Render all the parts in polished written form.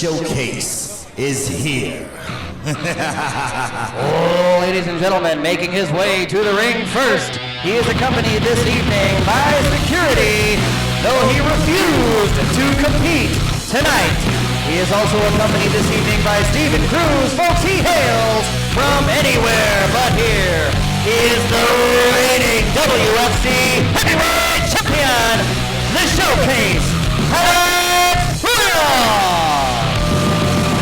showcase is here. Oh, ladies and gentlemen, making his way to the ring first, he is accompanied this evening by security, though he refused to compete tonight. He is also accompanied this evening by Steven Cruz. Folks, he hails from anywhere but here. He is the reigning WFC heavyweight champion, the showcase, Alex Royal.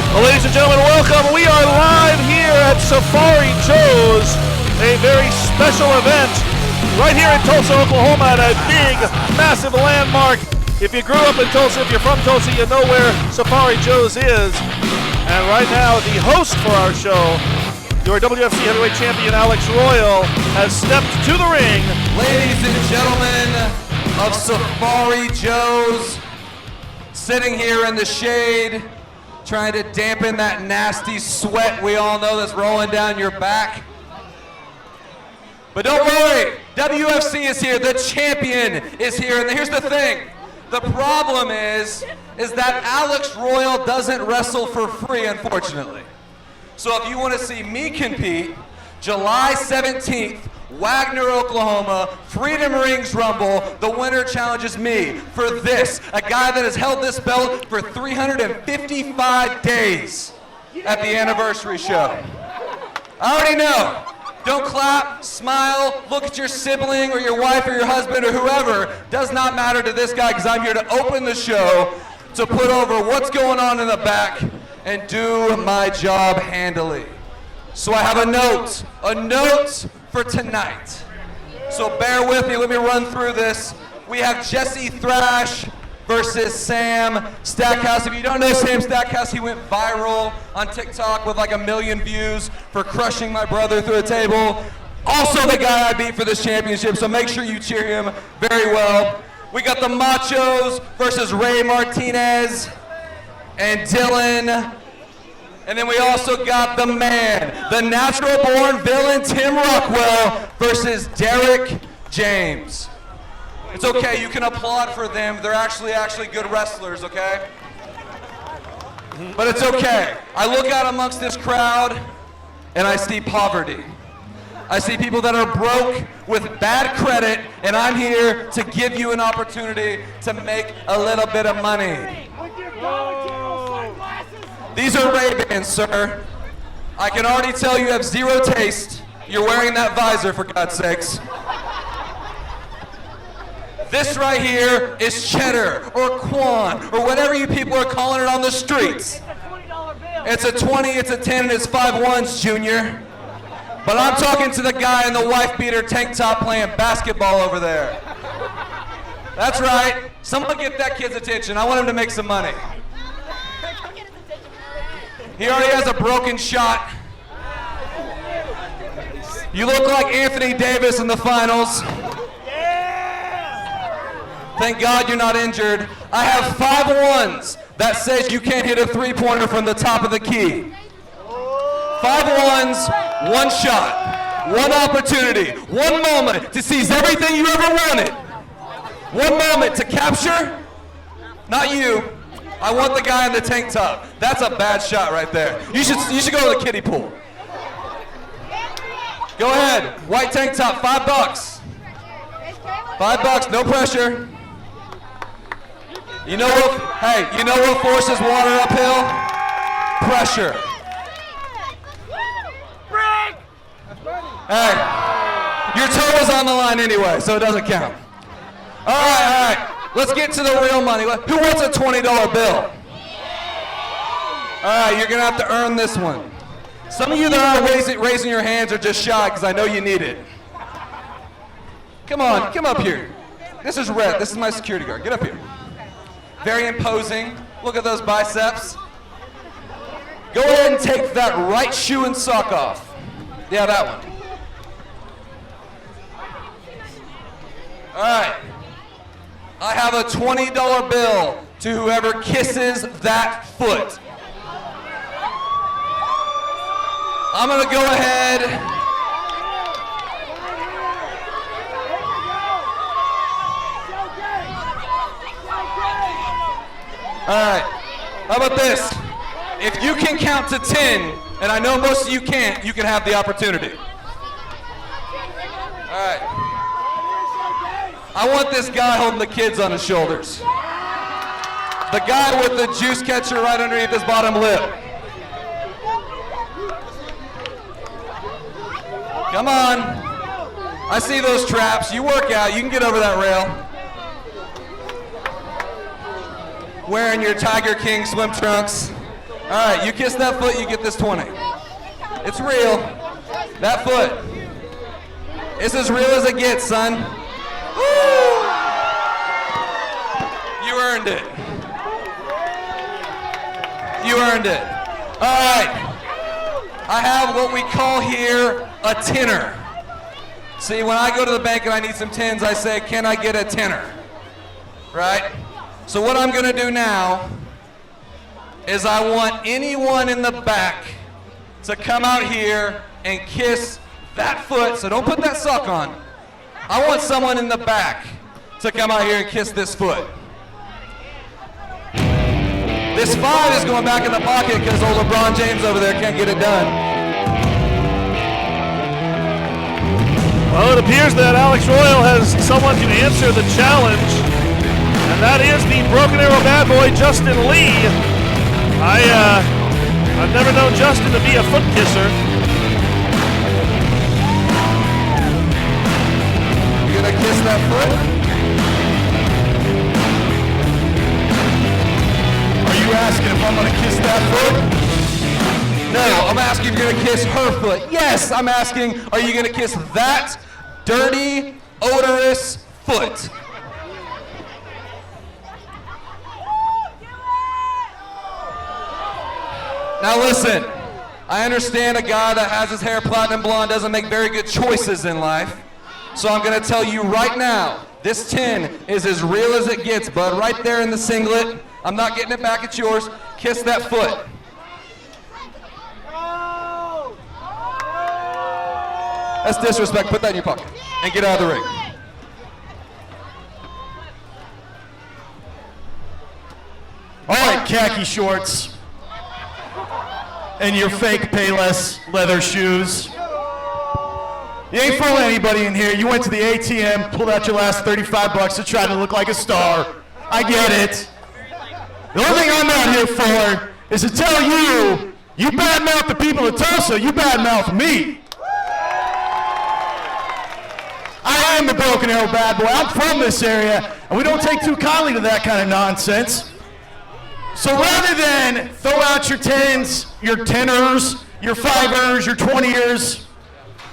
Well, ladies and gentlemen, welcome. We are live here at Safari Joe's, a very special event right here in Tulsa, Oklahoma, at a big, massive landmark. If you grew up in Tulsa, if you're from Tulsa, you know where Safari Joe's is. And right now, the host for our show, your WFC heavyweight champion, Alex Royal, has stepped to the ring. Ladies and gentlemen of Safari Joe's, sitting here in the shade, trying to dampen that nasty sweat we all know that's rolling down your back. But don't worry, WFC is here, the champion is here, and here's the thing. The problem is that Alex Royal doesn't wrestle for free, unfortunately. So if you want to see me compete, July 17th, Wagner, Oklahoma, Freedom Rings Rumble, the winner challenges me for this, a guy that has held this belt for 355 days at the anniversary show. I already know. Don't clap, smile, look at your sibling or your wife or your husband or whoever. Does not matter to this guy because I'm here to open the show, to put over what's going on in the back and do my job handily. So I have a note for tonight. So bear with me, let me run through this. We have Jesse Thrash versus Sam Stackhouse. If you don't know Sam Stackhouse, he went viral on TikTok with like 1 million views for crushing my brother through a table. Also the guy I beat for this championship, so make sure you cheer him very well. We got the Machos versus Ray Martinez and Dylan. And then we also got the man, the natural-born villain, Tim Rockwell versus Derek James. It's okay, you can applaud for them. They're actually good wrestlers, okay? But it's okay. I look out amongst this crowd and I see poverty. I see people that are broke with bad credit, and I'm here to give you an opportunity to make a little bit of money. These are Ray-Bans, sir. I can already tell you have zero taste. You're wearing that visor, for God's sakes. This right here is cheddar, or Quan, or whatever you people are calling it on the streets. It's a 20, it's a 10, and it's 5 ones, Junior. But I'm talking to the guy in the wife-beater tank top playing basketball over there. That's right. Someone get that kid's attention. I want him to make some money. He already has a broken shot. You look like Anthony Davis in the finals. Thank God you're not injured. I have 5 ones that says you can't hit a three-pointer from the top of the key. 5 ones, 1 shot, 1 opportunity, 1 moment to seize everything you ever wanted. 1 moment to capture, not you. I want the guy in the tank top. That's a bad shot right there. You should go to the kiddie pool. Go ahead. White tank top, $5. $5, no pressure. You know what forces water uphill? Pressure. Hey, your toe was on the line anyway, so it doesn't count. All right. Let's get to the real money. Who wants a $20 bill? All right, you're going to have to earn this one. Some of you that are raising your hands are just shy because I know you need it. Come on, come up here. This is Red. This is my security guard. Get up here. Very imposing. Look at those biceps. Go ahead and take that right shoe and sock off. Yeah, that one. All right. I have a $20 bill to whoever kisses that foot. I'm gonna go ahead. All right, how about this? If you can count to 10, and I know most of you can't, you can have the opportunity. All right. I want this guy holding the kids on his shoulders. The guy with the juice catcher right underneath his bottom lip. Come on. I see those traps. You work out. You can get over that rail. Wearing your Tiger King swim trunks. All right, you kiss that foot, you get this 20. It's real. That foot. It's as real as it gets, son. Woo! You earned it. You earned it. All right. I have what we call here a tenner. See, when I go to the bank and I need some tens, I say, can I get a tenner? Right? So what I'm gonna do now is I want anyone in the back to come out here and kiss that foot. So don't put that sock on. I want someone in the back to come out here and kiss this foot. This 5 is going back in the pocket because old LeBron James over there can't get it done. Well, it appears that Alex Royal has someone to answer the challenge, and that is the Broken Arrow bad boy, Justin Lee. I've never known Justin to be a foot kisser. You gonna kiss that foot? Are you asking if I'm gonna kiss that foot? No, I'm asking if you're gonna kiss her foot. Yes, I'm asking, are you gonna kiss that dirty, odorous foot? Now listen, I understand a guy that has his hair platinum blonde doesn't make very good choices in life. So I'm gonna tell you right now, this 10 is as real as it gets, bud. Right there in the singlet. I'm not getting it back at yours. Kiss that foot. That's disrespect. Put that in your pocket and get out of the ring. All right, khaki shorts and your fake Payless leather shoes. You ain't fooling anybody in here. You went to the ATM, pulled out your last 35 bucks to try to look like a star. I get it. The only thing I'm out here for is to tell you, you badmouth the people of Tulsa, you badmouth me. I am the Broken Arrow bad boy. I'm from this area, and we don't take too kindly to that kind of nonsense. So rather than throw out your 10s, your 10ers, your 5ers, your 20ers,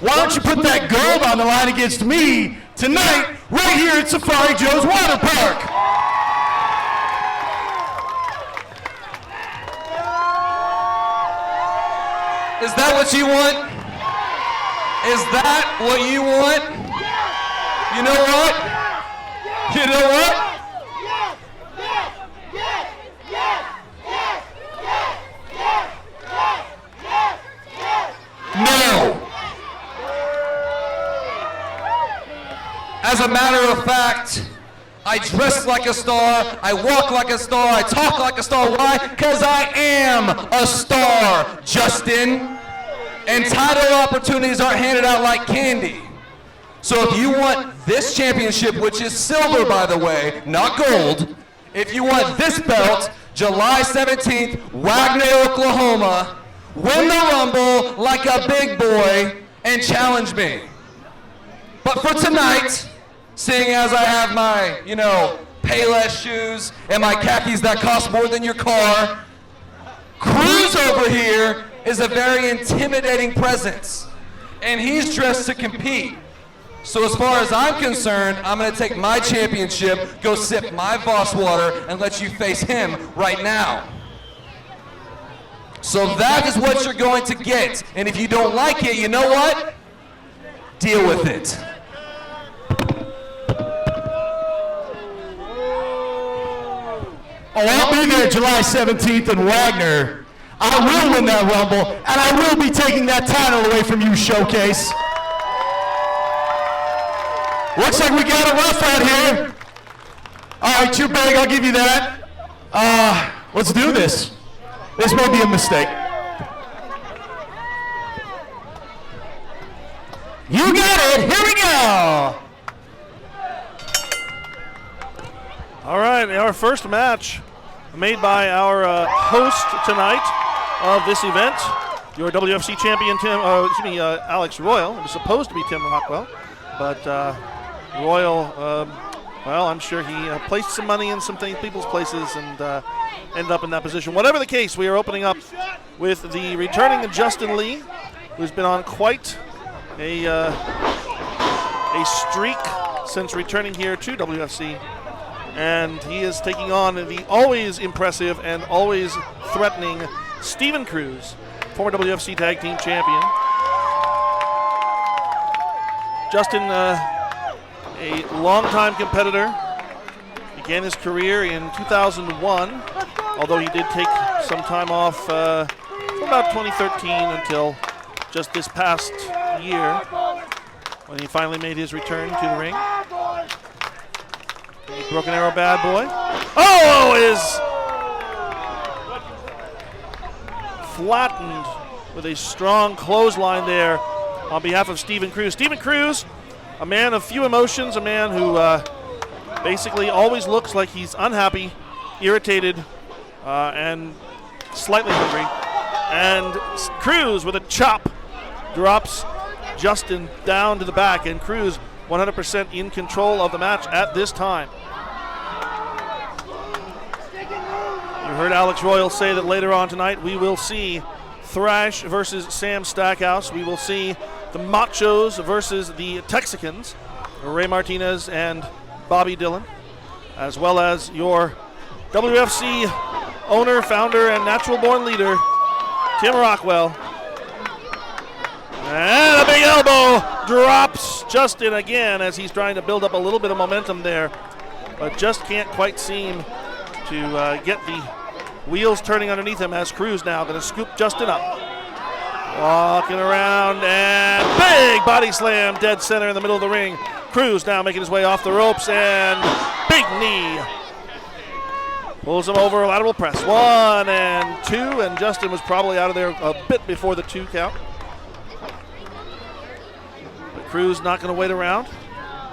why don't you put that gold on the line against me tonight, right here at Safari Joe's Water Park? Is that what you want? Is that what you want? You know what? You know what? No. As a matter of fact, I dress like a star, I walk like a star, I talk like a star. Why? Because I am a star, Justin. And title opportunities aren't handed out like candy. So if you want this championship, which is silver, by the way, not gold, if you want this belt, July 17th, Wagner, Oklahoma, win the Rumble like a big boy and challenge me. But for tonight, seeing as I have my, Payless shoes and my khakis that cost more than your car, Cruz over here is a very intimidating presence, and he's dressed to compete. So as far as I'm concerned, I'm gonna take my championship, go sip my Voss water, and let you face him right now. So that is what you're going to get, and if you don't like it, you know what? Deal with it. Oh, I'll be there July 17th in Wagner. I will win that Rumble, and I will be taking that title away from you, Showcase. Looks like we got a rough out here. All right, you're big, I'll give you that. Let's do this. This may be a mistake. You got it. Here we go. All right, our first match made by our host tonight of this event, your WFC champion, Alex Royal. It was supposed to be Tim Rockwell, but Royal, well, I'm sure he placed some money in some people's places and ended up in that position. Whatever the case, we are opening up with the returning Justin Lee, who's been on quite a streak since returning here to WFC. And he is taking on the always impressive and always threatening Steven Cruz, former WFC Tag Team Champion. Justin, a longtime competitor, began his career in 2001, although he did take some time off from about 2013 until just this past year when he finally made his return to the ring. Broken Arrow bad boy. Oh, is flattened with a strong clothesline there on behalf of Steven Cruz. Steven Cruz, a man of few emotions, a man who basically always looks like he's unhappy, irritated, and slightly hungry. And Cruz with a chop drops Justin down to the back, and Cruz 100% in control of the match at this time. You heard Alex Royal say that later on tonight we will see Thrash versus Sam Stackhouse. We will see the Machos versus the Texicans, Ray Martinez and Bobby Dillon, as well as your WFC owner, founder, and natural-born leader, Tim Rockwell. And a big elbow drops Justin again as he's trying to build up a little bit of momentum there, but just can't quite seem to get the wheels turning underneath him as Cruz now going to scoop Justin up. Walking around and big body slam dead center in the middle of the ring. Cruz now making his way off the ropes and big knee. Pulls him over, lateral press. 1 and 2, and Justin was probably out of there a bit before the 2 count. But Cruz not going to wait around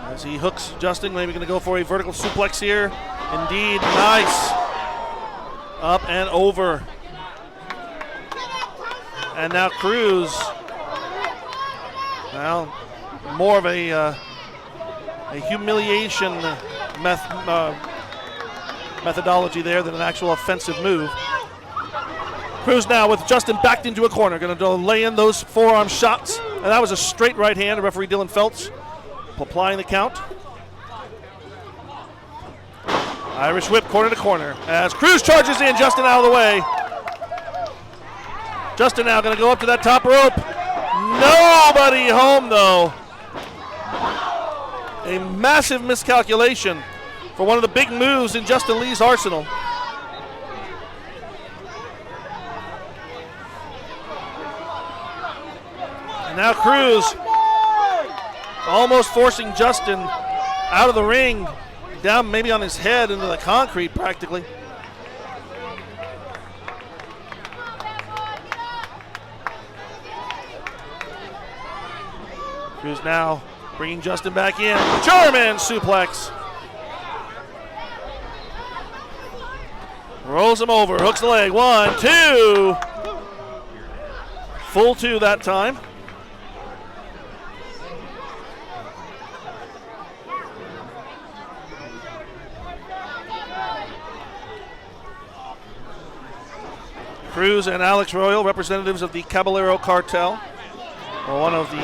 as he hooks Justin. Maybe going to go for a vertical suplex here. Indeed, nice. Up and over. And now Cruz, well, more of a humiliation methodology there than an actual offensive move. Cruz now with Justin backed into a corner, going to lay in those forearm shots. And that was a straight right hand to referee Dylan Feltz, applying the count. Irish whip corner to corner as Cruz charges in, Justin out of the way. Justin now going to go up to that top rope. Nobody home though. A massive miscalculation for one of the big moves in Justin Lee's arsenal. And now Cruz almost forcing Justin out of the ring, down maybe on his head into the concrete practically. Cruz now bringing Justin back in. German suplex. Rolls him over, hooks the leg. 1, 2. Full 2 that time. Cruz and Alex Royal, representatives of the Caballero Cartel, are one of the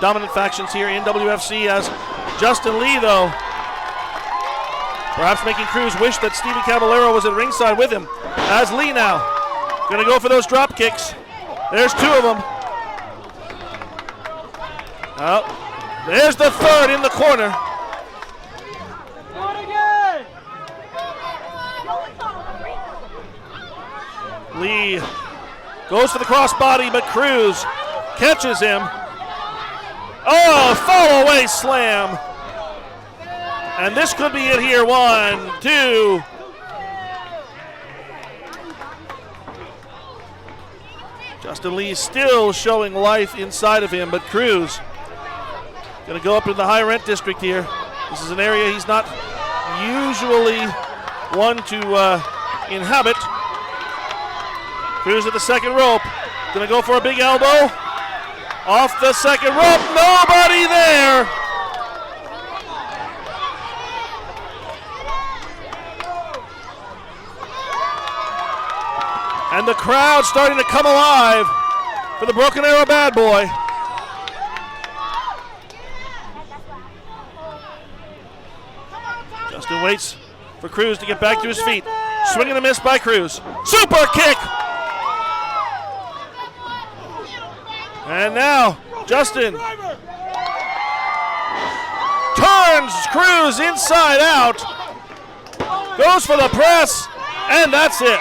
dominant factions here in WFC, as Justin Lee, though, perhaps making Cruz wish that Stevie Caballero was at ringside with him. As Lee now going to go for those drop kicks. There's 2 of them. Oh, there's the third in the corner. Lee goes for the crossbody, but Cruz catches him. Oh, fall away slam. And this could be it here. 1, 2. Justin Lee still showing life inside of him, but Cruz going to go up in the high rent district here. This is an area he's not usually one to inhabit. Cruz at the second rope. Going to go for a big elbow. Off the second rope. Nobody there. And the crowd starting to come alive for the Broken Arrow bad boy. Justin waits for Cruz to get back to his feet. Swing and a miss by Cruz. Super kick! And now Justin turns Cruz inside out. Goes for the press, and that's it.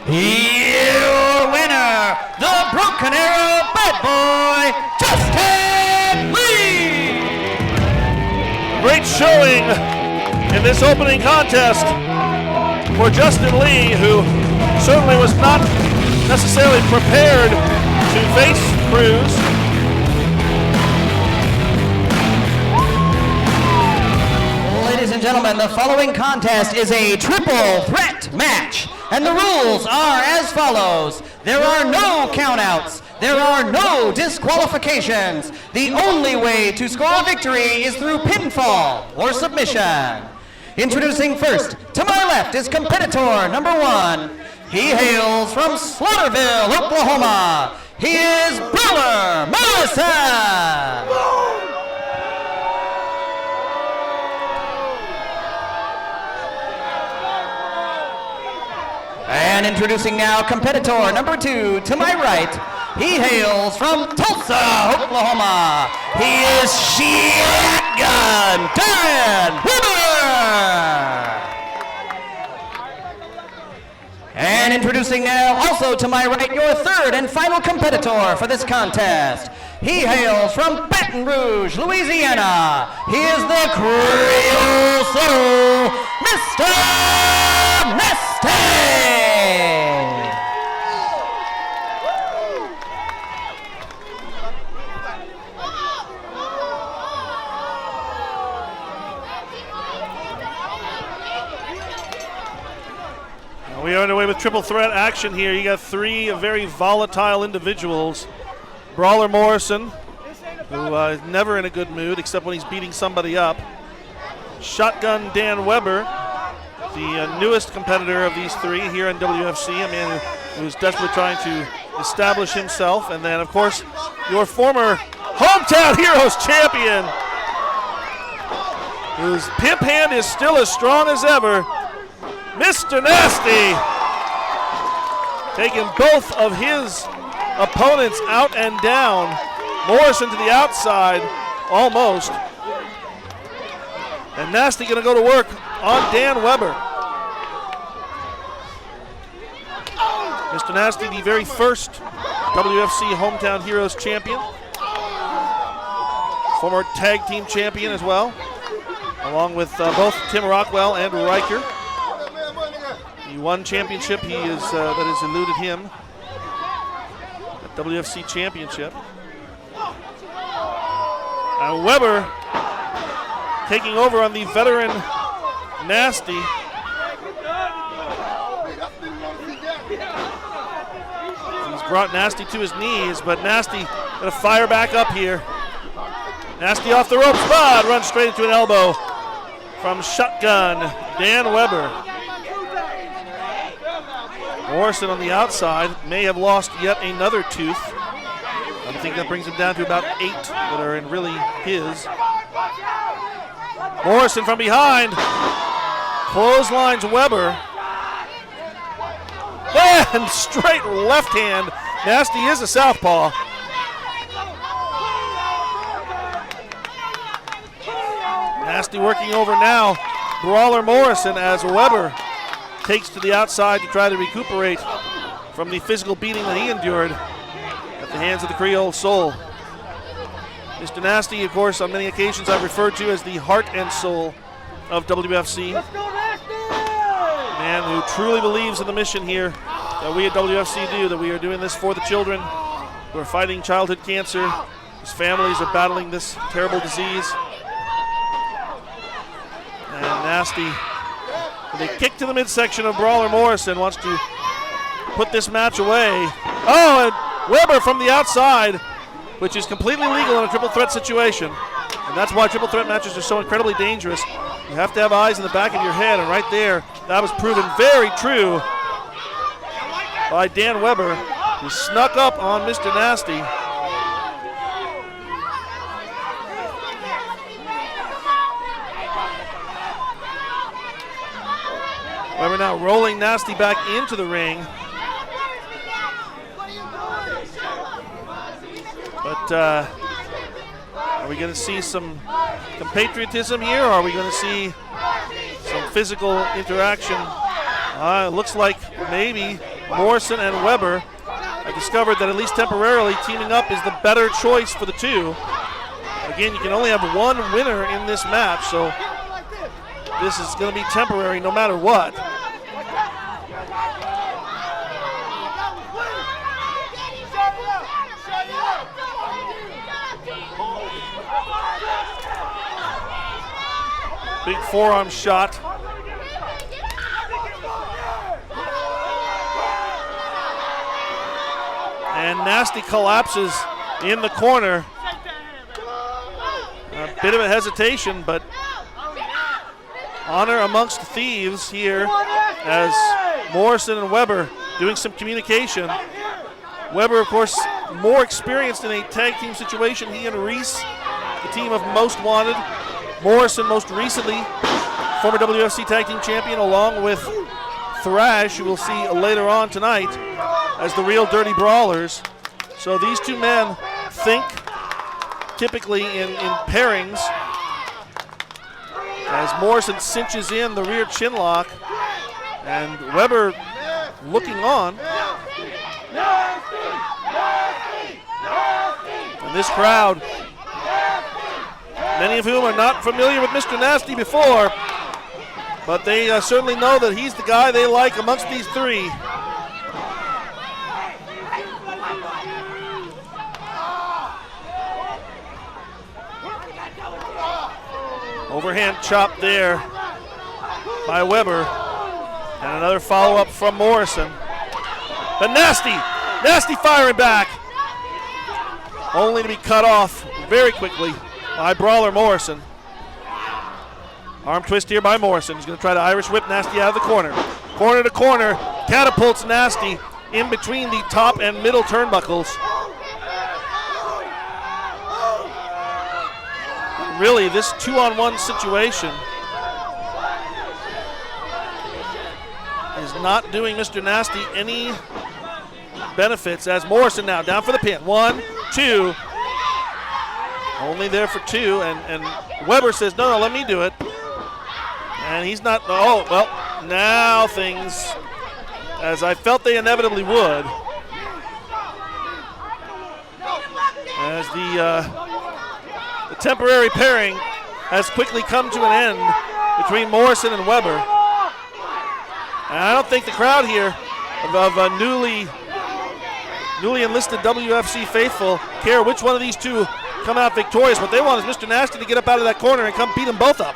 Your winner, the Broken Arrow bad boy, Justin Lee! Great showing in this opening contest for Justin Lee, who certainly was not necessarily prepared to face Cruz. Ladies and gentlemen, the following contest is a triple threat match, and the rules are as follows. There are no countouts. There are no disqualifications. The only way to score a victory is through pinfall or submission. Introducing first, to my left is competitor number 1. He hails from Slaughterville, Oklahoma. He is Brawler Morrison. And introducing now competitor number 2, to my right, he hails from Tulsa, Oklahoma. He is Shotgun Dan Weber. And introducing now also to my right, your third and final competitor for this contest. He hails from Baton Rouge, Louisiana. He is the Creole Soul, Mr. Nasty. We are underway with triple threat action here. You got 3 very volatile individuals. Brawler Morrison, who is never in a good mood except when he's beating somebody up. Shotgun Dan Weber, the newest competitor of these 3 here in WFC, a man who's desperately trying to establish himself. And then, of course, your former Hometown Heroes champion, whose pimp hand is still as strong as ever, Mr. Nasty, taking both of his opponents out and down. Morrison to the outside, almost. And Nasty going to go to work on Dan Weber. Mr. Nasty, the very first WFC Hometown Heroes champion. Former tag team champion as well, along with both Tim Rockwell and Riker. The one championship that has eluded him, the WFC championship. And Weber taking over on the veteran Nasty. He's brought Nasty to his knees, but Nasty gonna fire back up here. Nasty off the ropes, but runs straight into an elbow from Shotgun Dan Weber. Morrison on the outside may have lost yet another tooth. I think that brings him down to about 8 that are in really his. Morrison from behind clotheslines Weber. And straight left hand. Nasty is a southpaw. Nasty working over now. Brawler Morrison as Weber takes to the outside to try to recuperate from the physical beating that he endured at the hands of the Creole Soul. Mr. Nasty, of course, on many occasions I've referred to as the heart and soul of WFC. Man who truly believes in the mission here that we at WFC do, that we are doing this for the children who are fighting childhood cancer, whose families are battling this terrible disease. And Nasty, with a kick to the midsection of Brawler Morrison, wants to put this match away. Oh, and Weber from the outside, which is completely legal in a triple threat situation. And that's why triple threat matches are so incredibly dangerous. You have to have eyes in the back of your head, and right there, that was proven very true by Dan Weber, who snuck up on Mr. Nasty. Weber now rolling Nasty back into the ring. But are we going to see some patriotism here, or are we going to see some physical interaction? It looks like maybe Morrison and Weber have discovered that at least temporarily teaming up is the better choice for the two. Again, you can only have one winner in this match, so this is going to be temporary no matter what. Big forearm shot. And Nasty collapses in the corner. A bit of a hesitation, but honor amongst thieves here as Morrison and Weber doing some communication. Weber, of course, more experienced in a tag team situation. He and Reese, the team of Most Wanted. Morrison, most recently, former WFC Tag Team Champion, along with Thrash, who we'll see later on tonight, as the Real Dirty Brawlers. So these two men think typically in pairings, as Morrison cinches in the rear chin lock, and Weber looking on. And this crowd, many of whom are not familiar with Mr. Nasty before, but they certainly know that he's the guy they like amongst these three. Overhand chop there by Weber, and another follow-up from Morrison. But Nasty firing back, only to be cut off very quickly by Brawler Morrison. Arm twist here by Morrison. He's going to try to Irish whip Nasty out of the corner. Corner to corner, catapults Nasty in between the top and middle turnbuckles. Really, this 2-on-1 situation is not doing Mr. Nasty any benefits, as Morrison now down for the pin. 1, 2. Only there for 2, and Weber says, no, let me do it. And he's not, oh, well, now things, as I felt they inevitably would, as the temporary pairing has quickly come to an end between Morrison and Weber. And I don't think the crowd here of newly enlisted WFC faithful care which one of these two come out victorious. What they want is Mr. Nasty to get up out of that corner and come beat them both up.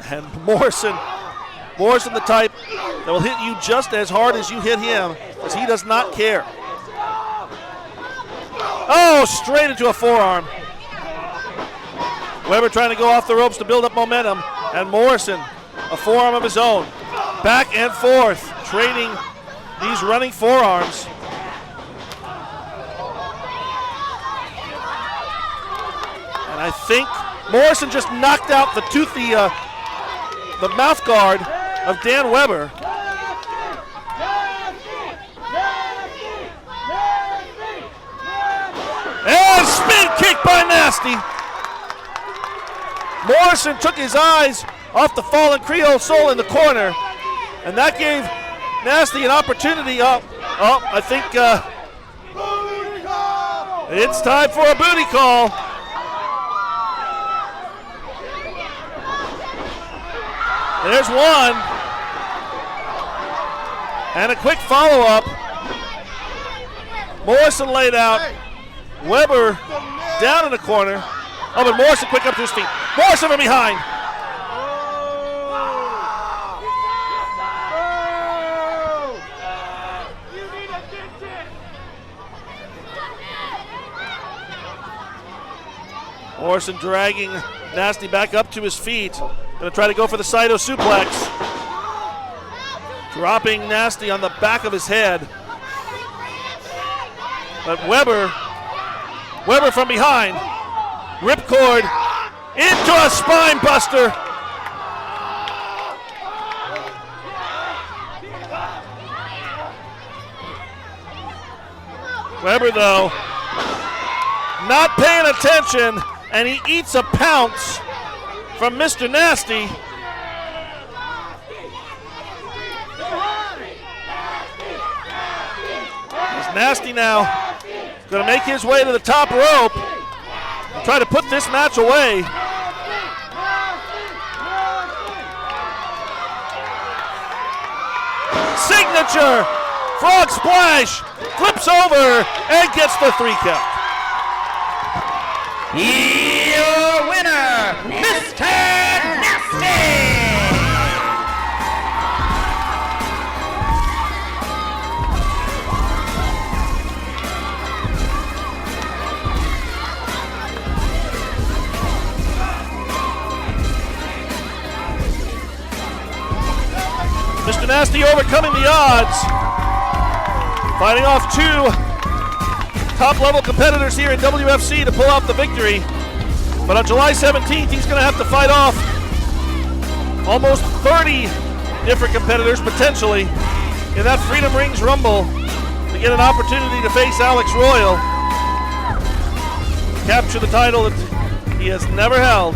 And Morrison the type that will hit you just as hard as you hit him, as he does not care. Oh, straight into a forearm. Weber trying to go off the ropes to build up momentum, and Morrison, a forearm of his own. Back and forth, trading these running forearms. And I think Morrison just knocked out the toothy, the mouth guard of Dan Weber. And spin kick by Nasty. Morrison took his eyes off the fallen Creole Soul in the corner, and that gave Nasty an opportunity. I think It's time for a booty call. There's one. And a quick follow-up. Morrison laid out. Weber down in the corner. Oh, but Morrison quick up to his feet. Morrison from behind. Morrison dragging Nasty back up to his feet. Going to try to go for the Saito suplex. Dropping Nasty on the back of his head. But Weber from behind. Ripcord into a spine buster. Weber, though, not paying attention, and he eats a pounce from Mr. Nasty. He's Nasty now. Going to make his way to the top rope and try to put this match away. Signature frog splash, flips over and gets the 3 count. Your winner, Mr. Nasty! Mr. Nasty overcoming the odds. Fighting off 2 top-level competitors here in WFC to pull out the victory. But on July 17th, he's going to have to fight off almost 30 different competitors, potentially, in that Freedom Rings Rumble to get an opportunity to face Alex Royal. Capture the title that he has never held.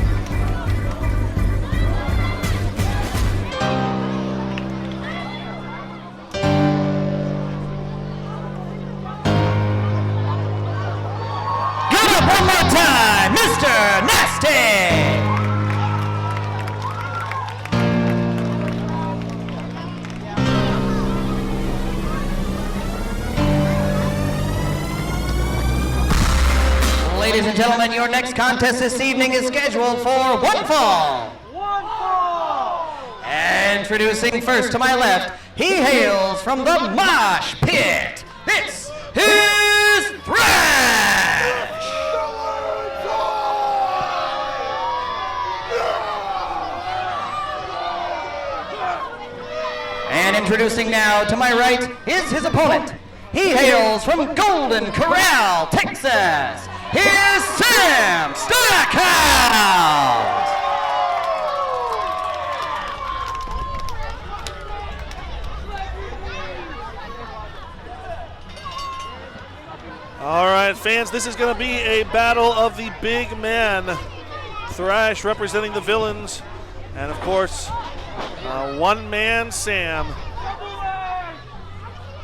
One more time, Mr. Nasty! Ladies and gentlemen, your next contest this evening is scheduled for one fall. Introducing first to my left, he hails from the Mosh Pit. This is Thrash! And introducing now to my right is his opponent. He hails from Golden Corral, Texas. Here's Sam Stackhouse. All right, fans, this is going to be a battle of the big men. Thrash representing the villains, and of course, one-man Sam,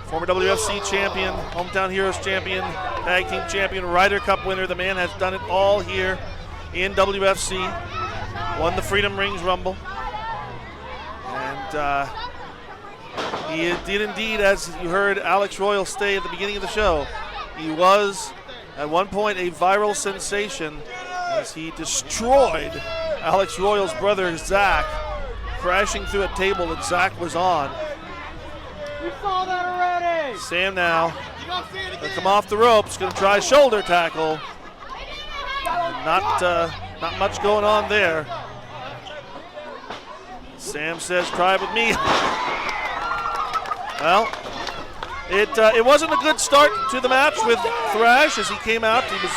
former WFC champion, Hometown Heroes champion, Tag Team champion, Ryder Cup winner. The man has done it all here in WFC. Won the Freedom Rings Rumble. And he did indeed, as you heard Alex Royal say at the beginning of the show, he was at one point a viral sensation as he destroyed Alex Royal's brother, Zach, crashing through a table that Zach was on. We saw that already. Sam now gonna come off the ropes, gonna try shoulder tackle. Not much going on there. Sam says, "Try it with me." Well, it wasn't a good start to the match with Thrash as he came out. He was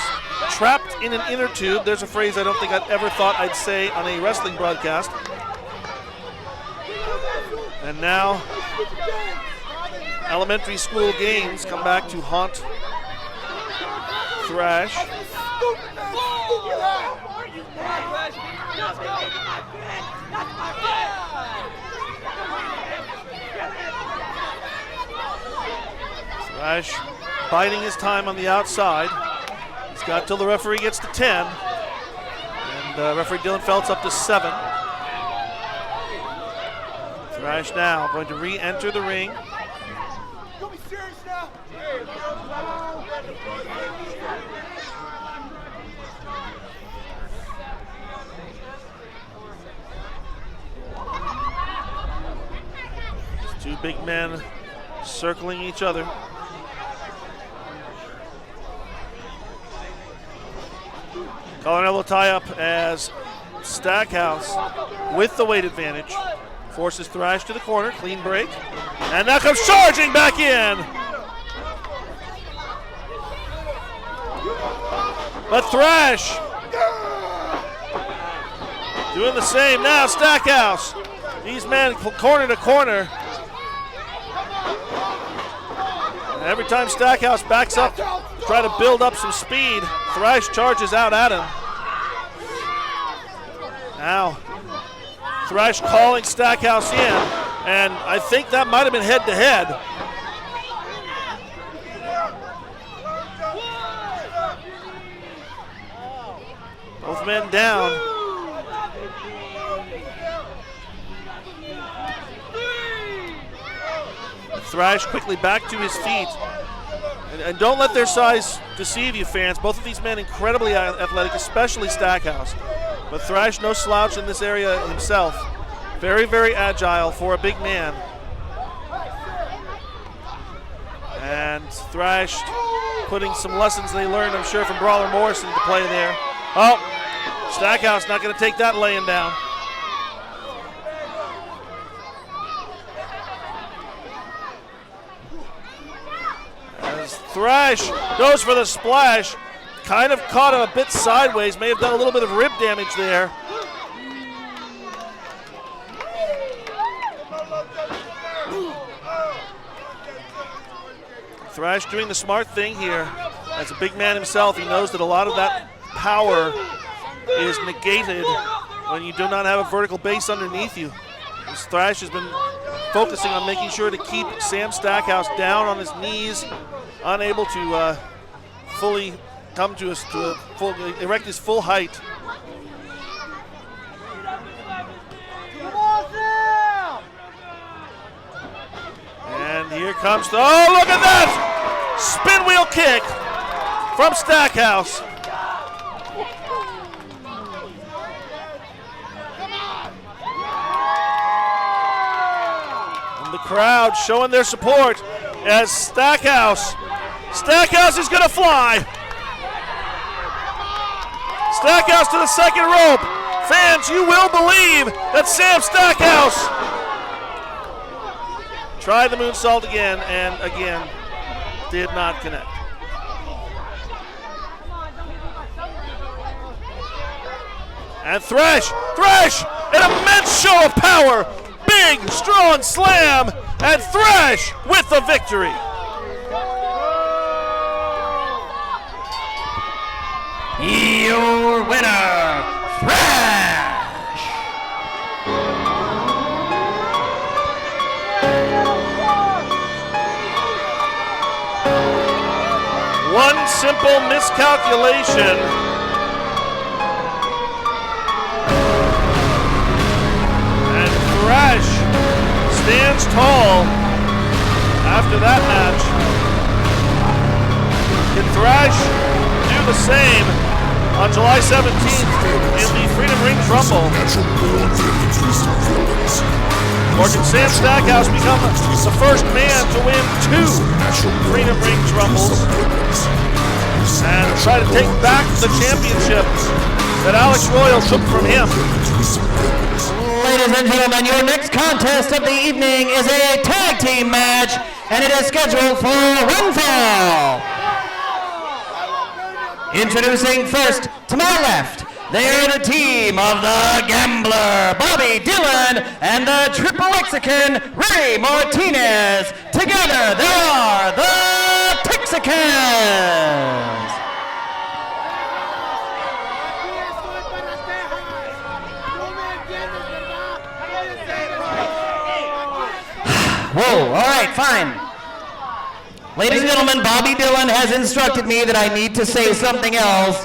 trapped in an inner tube. There's a phrase I don't think I'd ever thought I'd say on a wrestling broadcast. And now, elementary school games come back to haunt Thrash. Thrash biding his time on the outside. He's got until the referee gets to 10. And referee Dylan Felt's up to 7. Thrash now going to re-enter the ring. Don't be serious now. Two big men circling each other. Collar and elbow tie up as Stackhouse, with the weight advantage, forces Thrash to the corner, clean break. And now comes charging back in. But Thrash doing the same now. Stackhouse, these men corner to corner. And every time Stackhouse backs up, try to build up some speed, Thrash charges out at him. Now, Thrash calling Stackhouse in, and I think that might have been head-to-head. Both men down. Thrash quickly back to his feet. And don't let their size deceive you, fans. Both of these men incredibly athletic, especially Stackhouse. But Thrash, no slouch in this area himself. Very, very agile for a big man. And Thrash putting some lessons they learned, I'm sure, from Brawler Morrison to play there. Oh, Stackhouse not going to take that laying down. As Thrash goes for the splash, kind of caught him a bit sideways, may have done a little bit of rib damage there. Thrash doing the smart thing here. As a big man himself, he knows that a lot of that power is negated when you do not have a vertical base underneath you. This Thrash has been focusing on making sure to keep Sam Stackhouse down on his knees, unable to fully come to erect his full height. And here comes the, oh, look at that! Spin wheel kick from Stackhouse. And the crowd showing their support as Stackhouse is gonna fly. Stackhouse to the second rope. Fans, you will believe that Sam Stackhouse tried the moonsault again and again did not connect. And Thrash, an immense show of power. Big, strong slam, and Thrash with the victory. Your winner, Thrash! One simple miscalculation and Thrash stands tall after that match. Can Thrash do the same on July 17th in the Freedom Rings Rumble? Or can Sam Stackhouse become the first man to win 2 Freedom Rings Rumbles and try to take back the championship that Alex Royal took from him? Ladies and gentlemen, your next contest of the evening is a tag team match, and it is scheduled for one fall. Introducing first, to my left, they are the team of the Gambler, Bobby Dillon, and the Triple Mexican, Ray Martinez. Together, they are the Texicans. Whoa, all right, fine. Ladies and gentlemen, Bobby Dillon has instructed me that I need to say something else.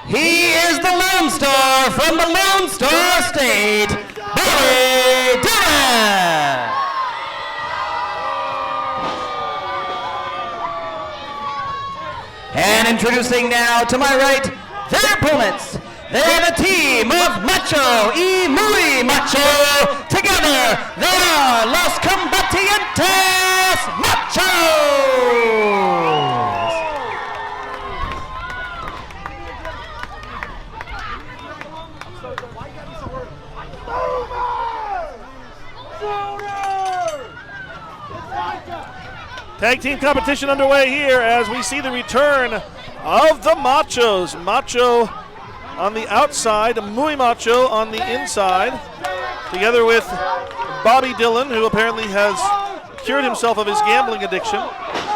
He is the Lone Star from the Lone Star State, Bobby Dillon. And introducing now to my right, their opponents. They are the team of Macho y Muy Macho. Together, they are Los Combatientes Machos. Tag team competition underway here as we see the return of the Machos. Macho on the outside, Muy Macho on the inside, together with Bobby Dillon, who apparently has cured himself of his gambling addiction,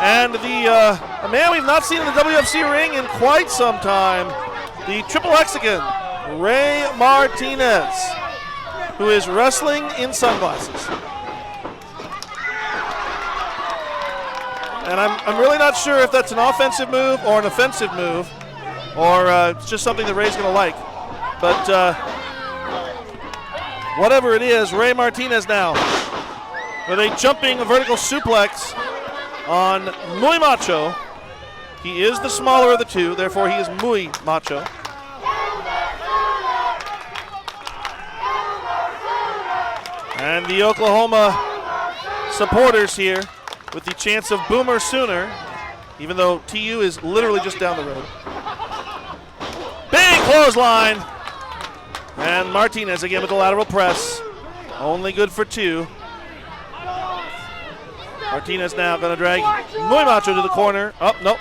and a man we've not seen in the WFC ring in quite some time, the Triple Mexican, Ray Martinez, who is wrestling in sunglasses. And I'm really not sure if that's an offensive move or an offensive move, or it's just something that Ray's going to like. But whatever it is, Ray Martinez now with a jumping vertical suplex on Muy Macho. He is the smaller of the two, therefore he is Muy Macho. And the Oklahoma supporters here with the chance of Boomer Sooner, even though TU is literally just down the road. Big clothesline. And Martinez again with the lateral press. Only good for two. Martinez now going to drag Muy Macho to the corner. Oh, nope.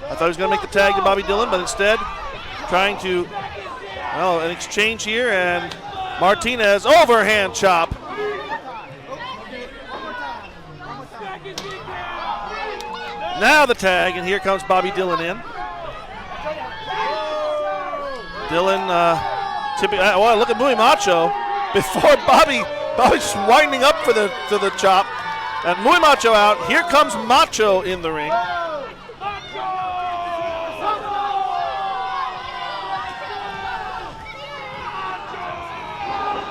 I thought he was going to make the tag to Bobby Dillon, but instead trying to, well, an exchange here, and Martinez overhand chop. Now the tag, and here comes Bobby Dillon in. Dillon tipping. Oh, look at Muy Macho before Bobby's just winding up for the chop. And Muy Macho out. Here comes Macho in the ring.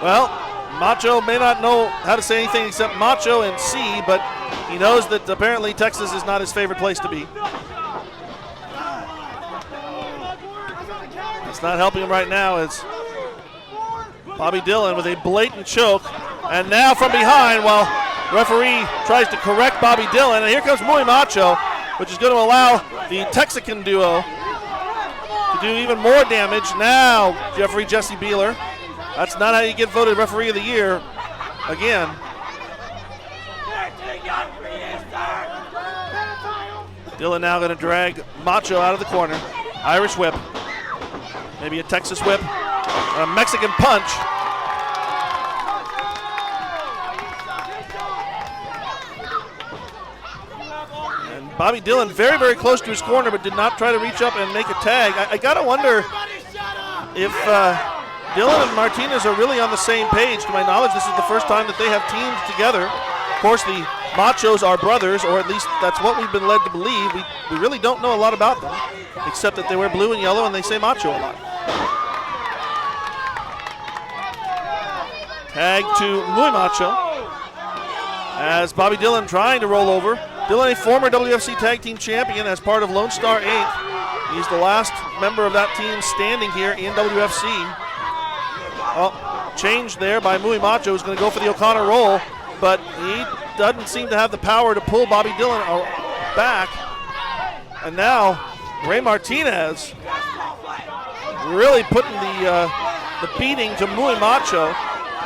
Well, Macho may not know how to say anything except Macho and C, but he knows that apparently Texas is not his favorite place to be. It's not helping him right now as Bobby Dillon with a blatant choke. And now from behind, while referee tries to correct Bobby Dillon, and here comes Muy Macho, which is going to allow the Texican duo to do even more damage. Now, referee Jesse Beeler. That's not how you get voted referee of the year again. Dillon now going to drag Macho out of the corner. Irish whip. Maybe a Texas whip. Or a Mexican punch. And Bobby Dillon very, very close to his corner, but did not try to reach up and make a tag. I got to wonder if Dillon and Martinez are really on the same page. To my knowledge, this is the first time that they have teamed together. Of course, the Machos are brothers, or at least that's what we've been led to believe. We really don't know a lot about them, except that they wear blue and yellow and they say Macho a lot. Tag to Muy Macho as Bobby Dillon trying to roll over. Dillon, a former WFC Tag Team Champion as part of Lone Star Inc. He's the last member of that team standing here in WFC. Oh, changed there by Muy Macho, who's going to go for the O'Connor roll, but he doesn't seem to have the power to pull Bobby Dillon back. And now Ray Martinez really putting the beating to Muy Macho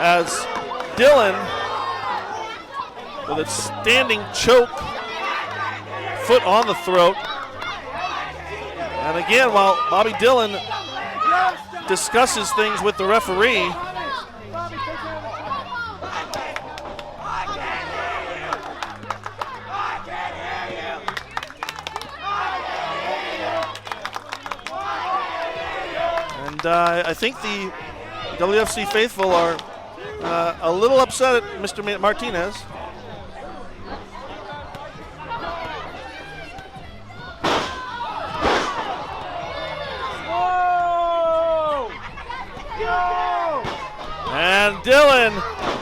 as Dillon with a standing choke, foot on the throat. And again, while Bobby Dillon discusses things with the referee, and I think the WFC faithful are a little upset at Mr. Martinez.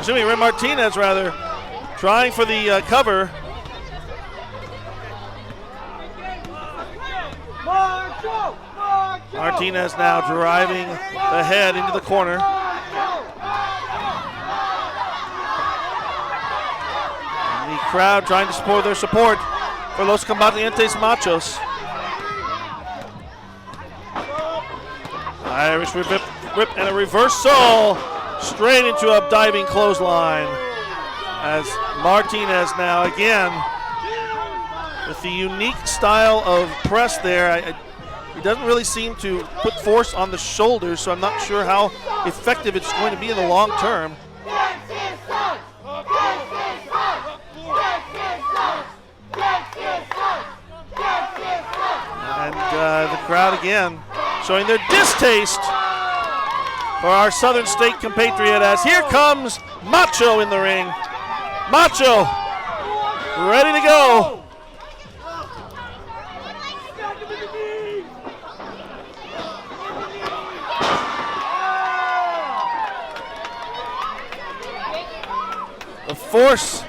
Ray Martinez rather, trying for the cover. Martinez now driving the head into the corner. And the crowd trying to support their support for Los Combatientes Machos. Irish whip and a reversal straight into a diving clothesline. As Martinez now again with the unique style of press there. He doesn't really seem to put force on the shoulders, so I'm not sure how effective it's going to be in the long term. And the crowd again showing their distaste for our Southern State compatriot as here comes Macho in the ring. Macho, ready to go. The force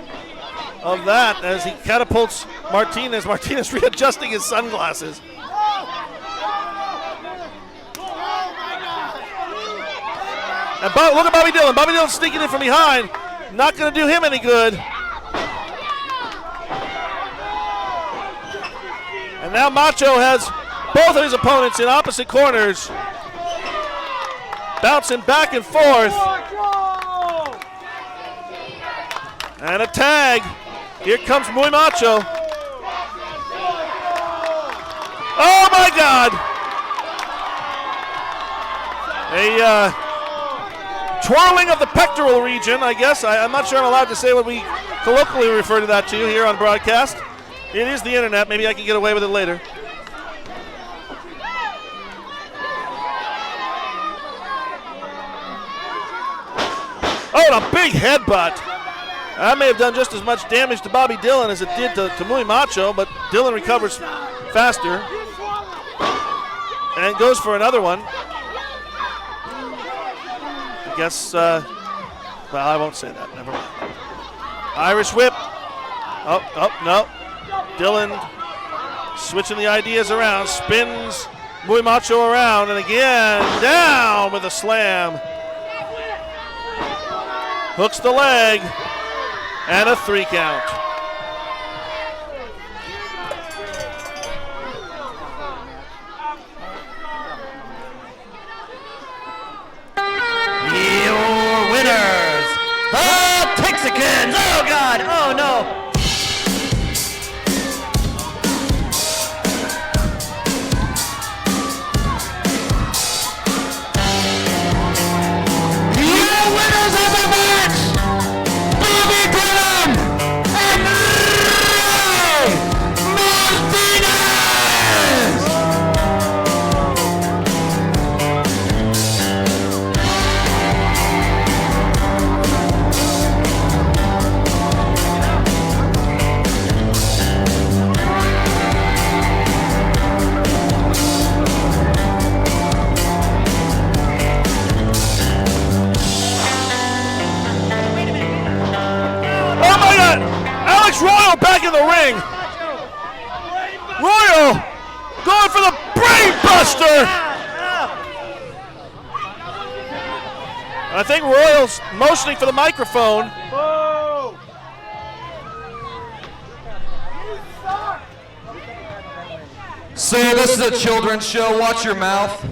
of that as he catapults Martinez. Martinez readjusting his sunglasses. And look at Bobby Dillon. Bobby Dillon sneaking in from behind. Not going to do him any good. And now Macho has both of his opponents in opposite corners. Bouncing back and forth. And a tag. Here comes Muy Macho. Oh my God! A twirling of the pectoral region, I guess. I'm not sure I'm allowed to say what we colloquially refer to that to here on broadcast. It is the internet. Maybe I can get away with it later. Oh, and a big headbutt. That may have done just as much damage to Bobby Dillon as it did to Muy Macho, but Dillon recovers faster and goes for another one. I guess, well, I won't say that. Never mind. Irish whip. Oh, no. Dillon switching the ideas around, spins Muy Macho around, and again down with a slam. Hooks the leg. And a 3 count. Your winners, the Texicans. Oh God, oh no. Your winners of the match, Bobby Dillon and Ray Martinez. Oh my God! Alex Royal back in the ring. Royal going for the brain buster. I think Royal's motioning for the microphone. Sir, this is a children's show. Watch your mouth.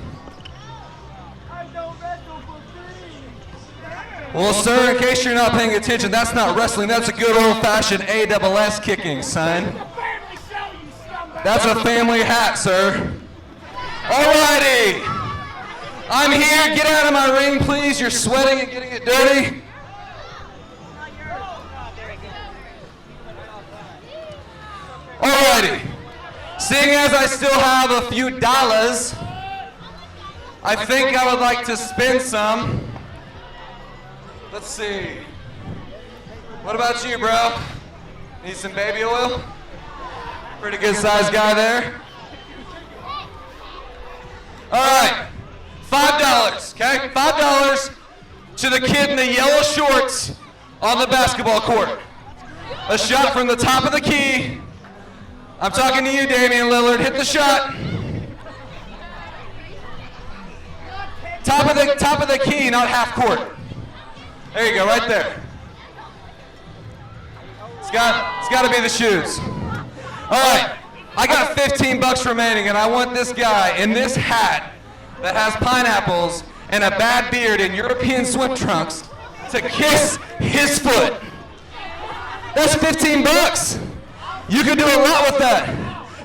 Well, sir, in case you're not paying attention, that's not wrestling. That's a good old-fashioned ASS kicking, son. That's a family hat, sir. Alrighty. I'm here. Get out of my ring, please. You're sweating and getting it dirty. Alrighty. Seeing as I still have a few dollars, I think I would like to spend some. Let's see. What about you, bro? Need some baby oil? Pretty good sized guy there. All right, $5, okay? $5. to the kid in the yellow shorts on the basketball court. A shot from the top of the key. I'm talking to you, Damian Lillard. Hit the shot. Top of the key, not half court. There you go, right there. It's got to be the shoes. All right, I got $15 remaining, and I want this guy in this hat that has pineapples and a bad beard in European swim trunks to kiss his foot. That's $15. You can do a lot with that.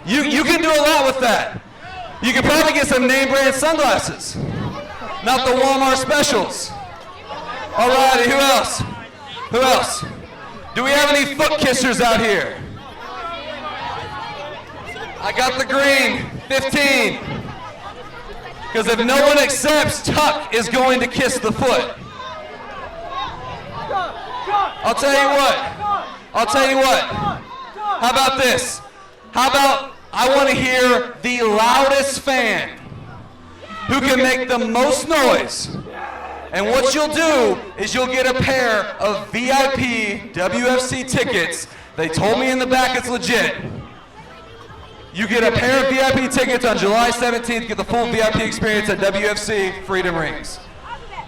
You can do a lot with that. You can probably get some name brand sunglasses, not the Walmart specials. All righty, who else? Who else? Do we have any foot kissers out here? I got the green, 15. Because if no one accepts, Tuck is going to kiss the foot. I'll tell you what. How about this? How about I want to hear the loudest fan who can make the most noise. And what you'll do is you'll get a pair of VIP WFC tickets. They told me in the back it's legit. You get a pair of VIP tickets on July 17th, get the full VIP experience at WFC Freedom Rings.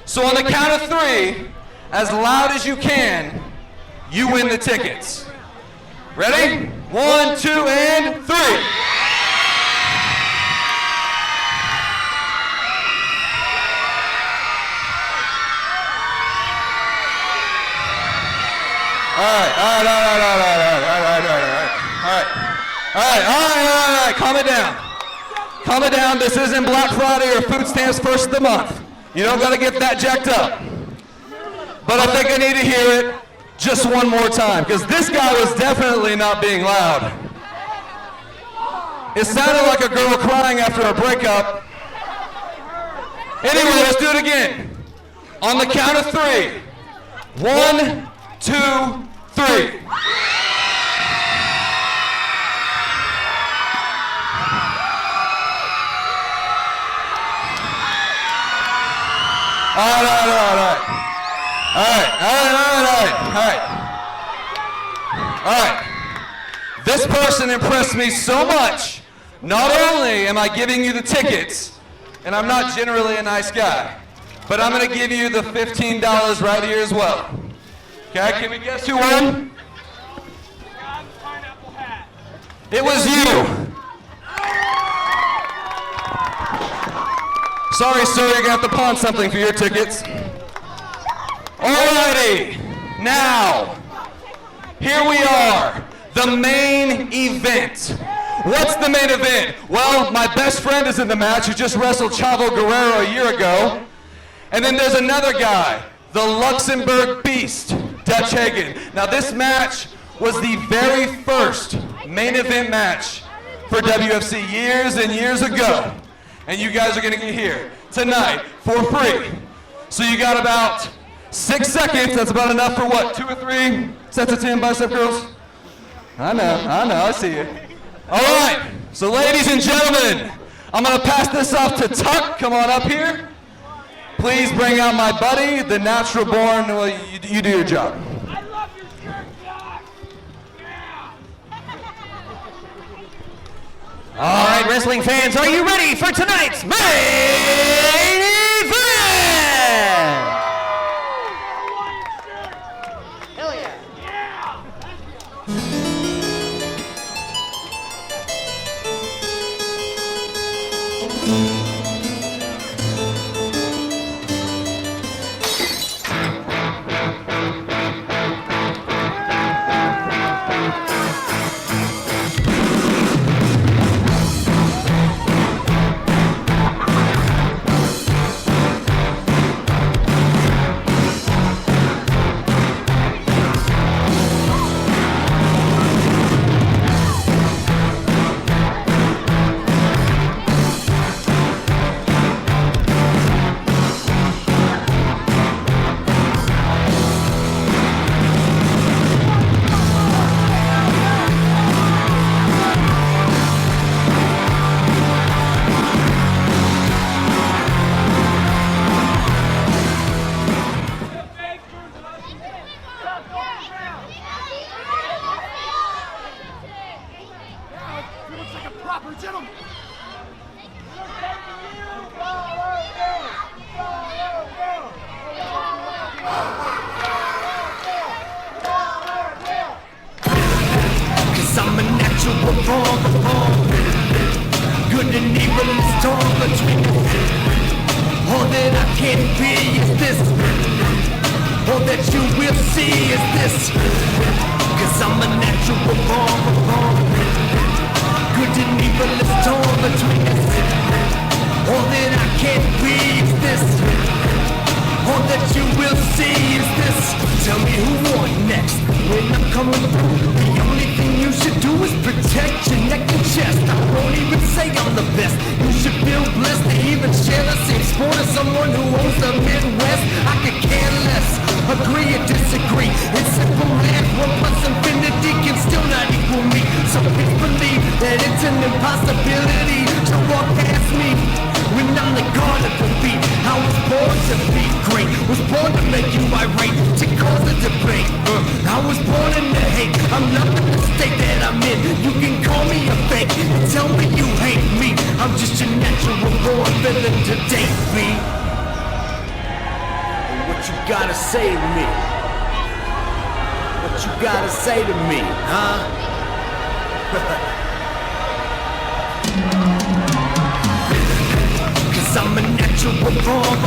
So on the count of 3, as loud as you can, you win the tickets. Ready? 1, 2, and 3. All right, calm it down. Calm it down, this isn't Black Friday or food stamps first of the month. You don't gotta get that jacked up. But I think I need to hear it just one more time, because this guy was definitely not being loud. It sounded like a girl crying after a breakup. Anyway, let's do it again. On the count of 3. 1, 2, 3. All right. This person impressed me so much. Not only am I giving you the tickets, and I'm not generally a nice guy, but I'm going to give you the $15 right here as well. Okay, can we guess who won? It was you. Sorry, sir, you're going to have to pawn something for your tickets. Alrighty, now, here we are, the main event. What's the main event? Well, my best friend is in the match who just wrestled Chavo Guerrero a year ago. And then there's another guy, the Luxembourg Beast, Dutch Hagen. Now this match was the very first main event match for WFC years and years ago. And you guys are gonna get here tonight for free. So you got about 6 seconds, that's about enough for what, 2 or 3 sets of 10 bicep curls? I know, I see you. All right, so ladies and gentlemen, I'm gonna pass this off to Tuck, come on up here. Please bring out my buddy, the natural born, well, you do your job. I love your shirt, Doc. Yeah. All right, wrestling fans, are you ready for tonight's main event? Hell yeah. Cause I'm a natural born. Good and evil is torn between us. All that I can be is this. All that you will see is this. Cause I'm a natural born. Good and evil is torn between us. All that I can be is this. All that you will see is this. Tell me who won next. When I'm coming through, the only thing you should do is protect your neck and chest. I won't even say I'm the best. You should feel blessed to even share the same sport as someone who owns the Midwest. I could care less, agree or disagree. It's simple math, 1 plus infinity can still not equal me. Some people believe that it's an impossibility to walk past me. When I'm the god of the beat, I was born to be great. Was born to make you irate, to cause a debate. I was born in the hate. I'm loving the state that I'm in. You can call me a fake and tell me you hate me. I'm just a natural born villain to date me. What you gotta say to me? What you gotta say to me, huh? I'm a natural born.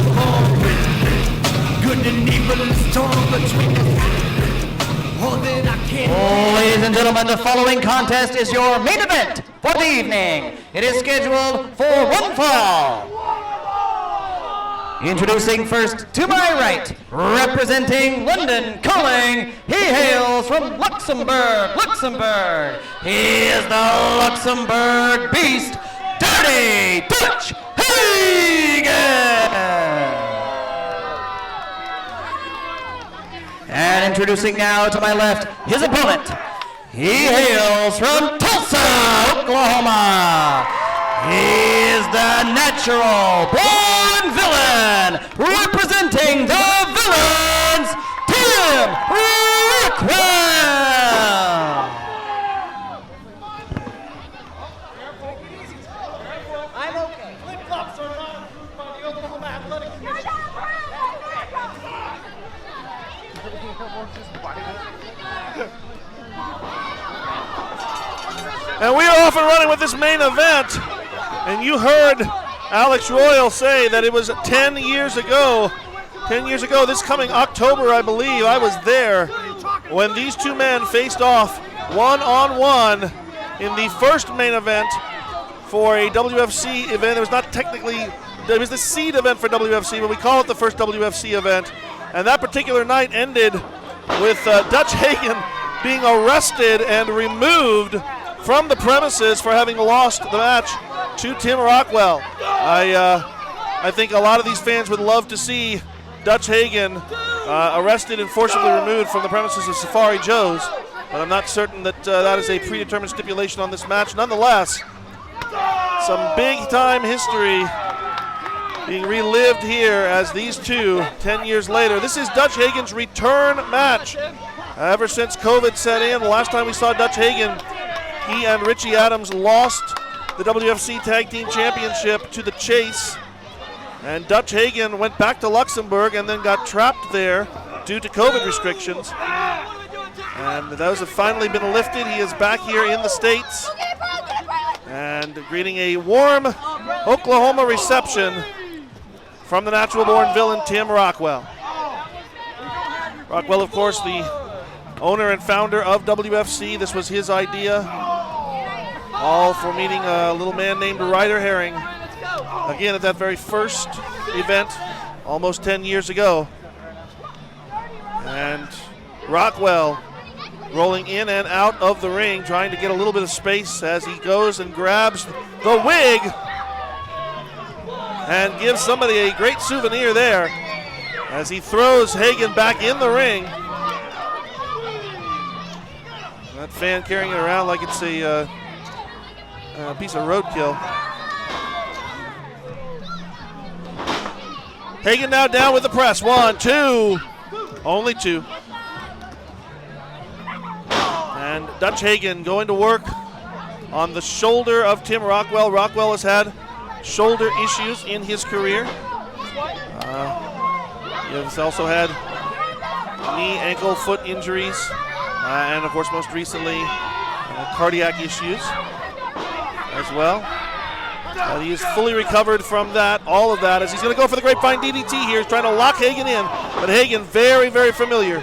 Good and evil is torn between us. All that I can. Ladies and gentlemen, the following contest is your main event for the evening. It is scheduled for one fall. Introducing first to my right, representing London Calling, he hails from Luxembourg. He is the Luxembourg Beast, Dirty Dutch Hagen! And introducing now to my left, his opponent. He hails from Tulsa, Oklahoma. He is the natural born villain, representing the villains, Tim Rockwell. I'm okay. Flip-flops are not approved by the Oklahoma Athletic Commission. And we are off and running with this main event. And you heard Alex Royal say that it was 10 years ago. 10 years ago, this coming October, I believe, I was there when these two men faced off one-on-one in the first main event for a WFC event. It was not technically, it was the seed event for WFC, but we call it the first WFC event. And that particular night ended with Dutch Hagen being arrested and removed from the premises for having lost the match to Tim Rockwell. I think a lot of these fans would love to see Dutch Hagen arrested and forcibly removed from the premises of Safari Joe's, but I'm not certain that that is a predetermined stipulation on this match. Nonetheless, some big-time history being relived here as these two, 10 years later. This is Dutch Hagen's return match. Ever since COVID set in, the last time we saw Dutch Hagen, he and Richie Adams lost the WFC Tag Team Championship to the Chase. And Dutch Hagen went back to Luxembourg and then got trapped there due to COVID restrictions. And those have finally been lifted. He is back here in the States and greeting a warm Oklahoma reception from the natural-born villain, Tim Rockwell. Rockwell, of course, the owner and founder of WFC. This was his idea, all for meeting a little man named Ryder Herring. Again, at that very first event, almost 10 years ago. And Rockwell rolling in and out of the ring, trying to get a little bit of space as he goes and grabs the wig and gives somebody a great souvenir there as he throws Hagen back in the ring. That fan carrying it around like it's a piece of roadkill. Hagen now down with the press. 1, 2, only 2. And Dutch Hagen going to work on the shoulder of Tim Rockwell. Rockwell has had shoulder issues in his career. He has also had knee, ankle, foot injuries, and of course most recently cardiac issues as well. But he is fully recovered from that, all of that, as he's going to go for the grapevine DDT here. He's trying to lock Hagen in, but Hagen very, very familiar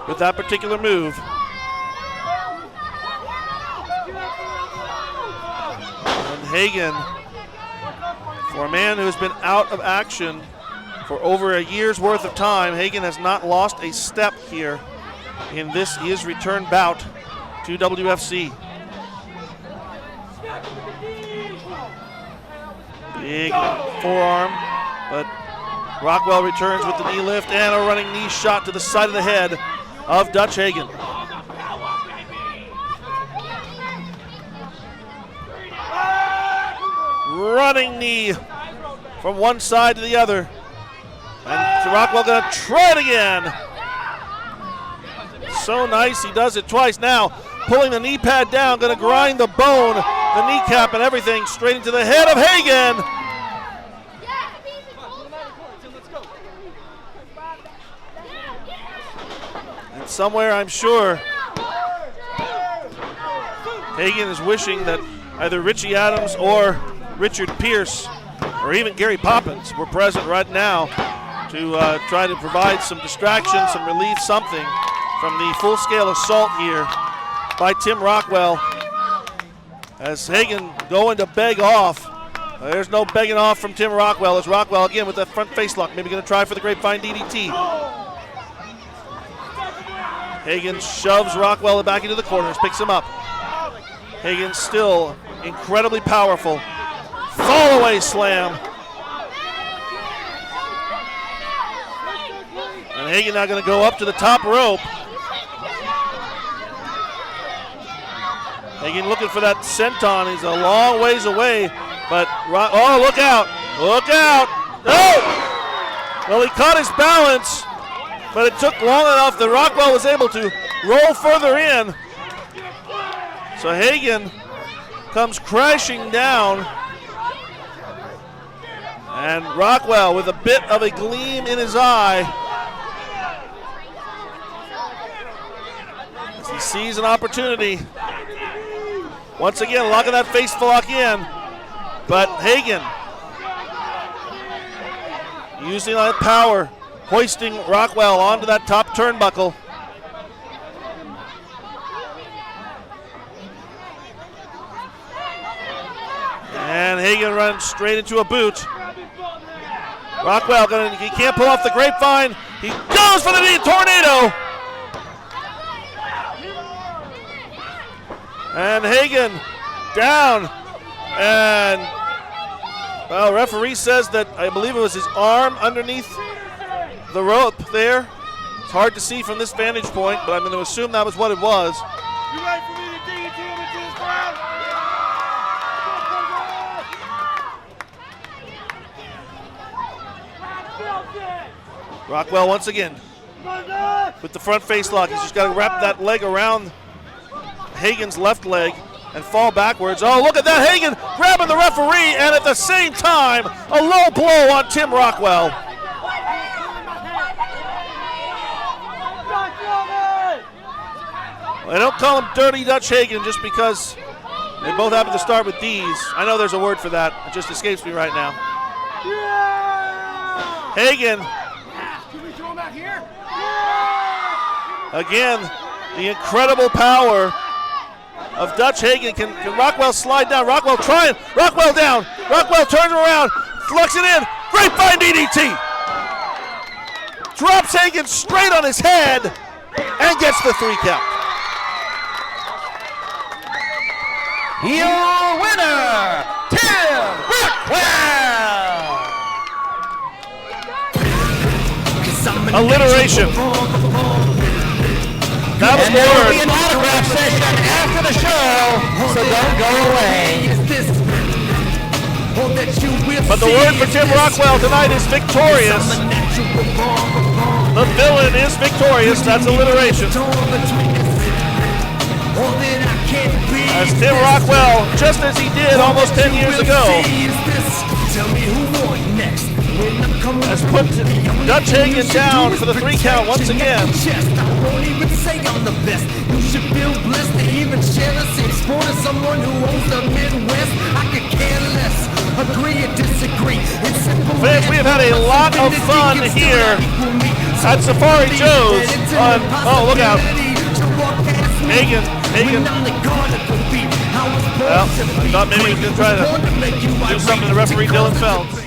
with that particular move. And Hagen, for a man who has been out of action for over a year's worth of time, Hagen has not lost a step here in his return bout to WFC. Big forearm, but Rockwell returns with the knee lift and a running knee shot to the side of the head of Dutch Hagen. Running knee from one side to the other. And Rockwell gonna try it again. So nice, he does it twice. Now, pulling the knee pad down, gonna grind the bone, the kneecap and everything straight into the head of Hagen. And somewhere, I'm sure, Hagen is wishing that either Richie Adams or Richard Pierce or even Gary Poppins were present right now to try to provide some distraction, some relief, something from the full-scale assault here by Tim Rockwell. As Hagen going to beg off. There's no begging off from Tim Rockwell. As Rockwell again with that front face lock, maybe going to try for the grapevine DDT. Hagen shoves Rockwell back into the corners, picks him up. Hagen still incredibly powerful. Fall away slam. And Hagen now going to go up to the top rope. Hagen looking for that senton. He's a long ways away, but oh, look out! Look out! Oh! Well, he caught his balance, but it took long enough that Rockwell was able to roll further in. So Hagen comes crashing down, and Rockwell with a bit of a gleam in his eye as he sees an opportunity. Once again, locking that face lock in, but Hagen using that power, hoisting Rockwell onto that top turnbuckle. And Hagen runs straight into a boot. Rockwell, he can't pull off the grapevine. He goes for the knee tornado. And Hagen down. And, well, referee says that I believe it was his arm underneath the rope there. It's hard to see from this vantage point, but I'm going to assume that was what it was. You ready for me to DDT him into this ground? Rockwell once again with the front face lock. He's just got to wrap that leg around Hagen's left leg and fall backwards. Oh, look at that. Hagen grabbing the referee, and at the same time, a low blow on Tim Rockwell. They don't call him Dirty Dutch Hagen just because they both happen to start with D's. I know there's a word for that. It just escapes me right now. Hagen. Again, the incredible power of Dutch Hagen. Can Rockwell slide down? Rockwell trying. Rockwell down. Rockwell turns around. Flucks it in. Grapevine DDT. Drops Hagen straight on his head and gets the 3 count. Your winner, Tim Rockwell. Alliteration. That was And the there will word. be an autograph session after the show, so don't go away. But the word for Tim Rockwell tonight is victorious. The villain is victorious. That's alliteration. as Tim Rockwell, just as he did almost 10 years ago, has put Dutch Hagen down for the 3 count once again. I won't even say I'm the best. You should feel blessed to even share the same sport as someone who owns the Midwest. I could care less, agree or disagree. It's simple. Fans, we have had a lot of fun here at Safari Joe's on, oh, look out. Hagen. Well, I thought maybe he was going to try to do something to referee Dylan Phelps.